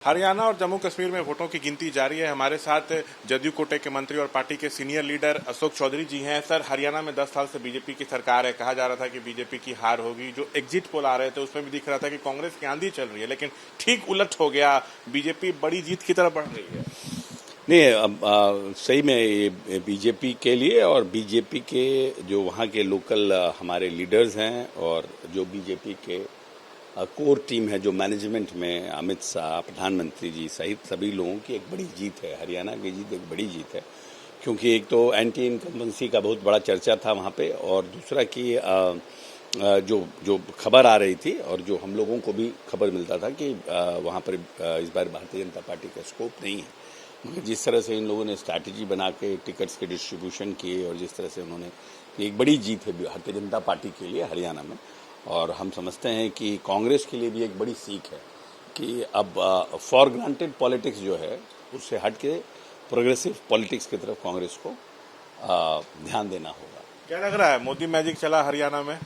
हरियाणा और जम्मू कश्मीर में वोटों की गिनती जारी है। हमारे साथ जदयू कोटे के मंत्री और पार्टी के सीनियर लीडर अशोक चौधरी जी हैं। सर, हरियाणा में 10 साल से बीजेपी की सरकार है। कहा जा रहा था कि बीजेपी की हार होगी। जो एग्जिट पोल आ रहे थे उसमें भी दिख रहा था कि कांग्रेस की आंधी चल रही है, लेकिन ठीक उलट हो गया। बीजेपी बड़ी जीत की तरफ बढ़ रही है। नहीं, अब सही में ये बीजेपी के लिए और बीजेपी के जो वहाँ के लोकल हमारे लीडर्स हैं और जो बीजेपी के कोर टीम है, जो मैनेजमेंट में अमित शाह, प्रधानमंत्री जी सहित सभी लोगों की एक बड़ी जीत है। हरियाणा की जीत एक बड़ी जीत है, क्योंकि एक तो एंटी इनकम्बेंसी का बहुत बड़ा चर्चा था वहाँ पे, और दूसरा कि जो खबर आ रही थी और जो हम लोगों को भी खबर मिलता था कि वहाँ पर इस बार भारतीय जनता पार्टी का स्कोप नहीं है। मगर जिस तरह से इन लोगों ने स्ट्रैटेजी बना के टिकट्स के डिस्ट्रीब्यूशन किए और जिस तरह से उन्होंने, एक बड़ी जीत है भारतीय जनता पार्टी के लिए हरियाणा में। और हम समझते हैं कि कांग्रेस के लिए भी एक बड़ी सीख है कि अब फॉर ग्रांटेड पॉलिटिक्स जो है उससे हट के प्रोग्रेसिव पॉलिटिक्स की तरफ कांग्रेस को ध्यान देना होगा। क्या लग रहा है, मोदी मैजिक चला हरियाणा में?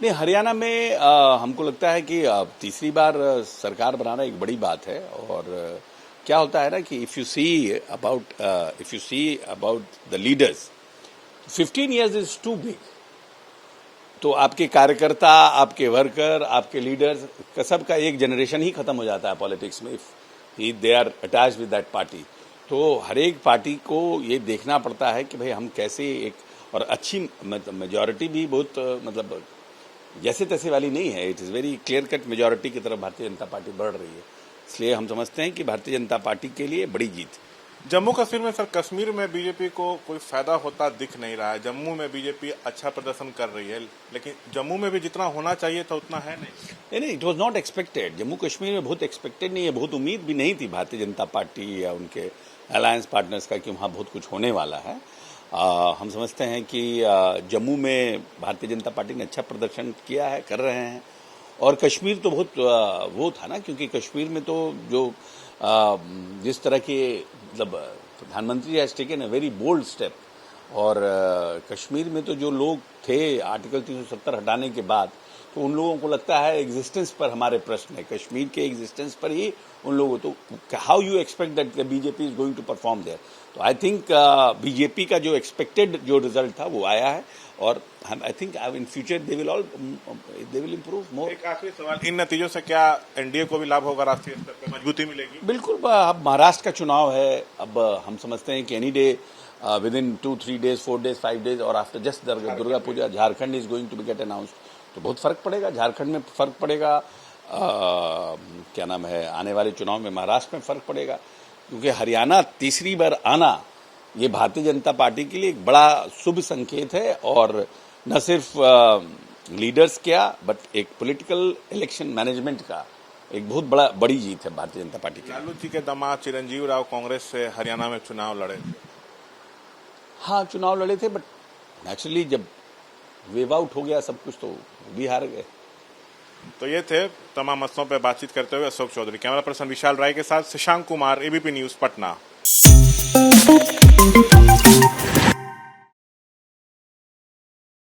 नहीं, हरियाणा में हमको लगता है कि तीसरी बार सरकार बनाना एक बड़ी बात है। और क्या होता है ना कि if you see about the leaders, 15 years is too big. तो आपके कार्यकर्ता, आपके वर्कर, आपके लीडर्स का सबका एक जनरेशन ही खत्म हो जाता है पॉलिटिक्स में, if they are attach with that party. तो हर एक पार्टी को ये देखना पड़ता है कि भाई हम कैसे एक, और अच्छी मेजॉरिटी भी बहुत मतलब जैसे तैसे वाली नहीं है। It is very clear cut majority की तरफ भारतीय जनता पार्टी बढ़ रही है। इसलिए हम समझते हैं कि भारतीय जनता पार्टी के लिए बड़ी जीत। जम्मू कश्मीर में, सर, कश्मीर में बीजेपी को कोई फायदा होता दिख नहीं रहा है। जम्मू में बीजेपी अच्छा प्रदर्शन कर रही है, लेकिन जम्मू में भी जितना होना चाहिए था उतना है नहीं। It was not expected. Jammu Kashmir में बहुत एक्सपेक्टेड नहीं है, बहुत उम्मीद भी नहीं थी भारतीय जनता पार्टी या उनके अलायंस पार्टनर्स का कि वहाँ बहुत कुछ होने वाला है। हम समझते हैं कि जम्मू में भारतीय जनता पार्टी ने अच्छा प्रदर्शन किया है, कर रहे हैं। और कश्मीर तो बहुत वो था ना, क्योंकि कश्मीर में तो जो जिस तरह के मतलब प्रधानमंत्री has taken a very bold step. और कश्मीर में तो जो लोग थे आर्टिकल 370 हटाने के बाद, तो उन लोगों को लगता है एग्जिस्टेंस पर हमारे प्रश्न है, कश्मीर के एग्जिस्टेंस पर ही उन लोगों, तो how you expect that the BJP is going to perform there. तो आई थिंक बीजेपी का जो एक्सपेक्टेड जो रिजल्ट था वो आया है, और I think in future they will improve मोर। एक आखिरी सवाल, इन नतीजों से क्या एनडीए को भी लाभ होगा, राष्ट्रीय स्तर पर मजबूती मिलेगी? बिल्कुल। अब महाराष्ट्र का चुनाव है, अब हम समझते हैं कि any day within 2-3 days, 4 days, 5 days और after just Durga Puja Jharkhand is going to be get announced. तो बहुत फर्क पड़ेगा, झारखंड में फर्क पड़ेगा, क्या नाम है, आने वाले चुनाव में महाराष्ट्र में फर्क पड़ेगा। क्योंकि हरियाणा तीसरी बार आना ये भारतीय जनता पार्टी के लिए एक बड़ा शुभ संकेत है, और न सिर्फ लीडर्स क्या बट एक पॉलिटिकल इलेक्शन मैनेजमेंट का एक बहुत बड़ी जीत है भारतीय जनता पार्टी की। लालू जी के दामाद चिरंजीव राव कांग्रेस से हरियाणा में चुनाव लड़े थे। हाँ, चुनाव लड़े थे, बट नेचुरली जब वेव आउट हो गया सब कुछ तो भी हार गए। तो ये थे तमाम मसलों पर बातचीत करते हुए अशोक चौधरी। कैमरा पर्सन विशाल राय के साथ शशांक कुमार, एबीपी न्यूज, पटना।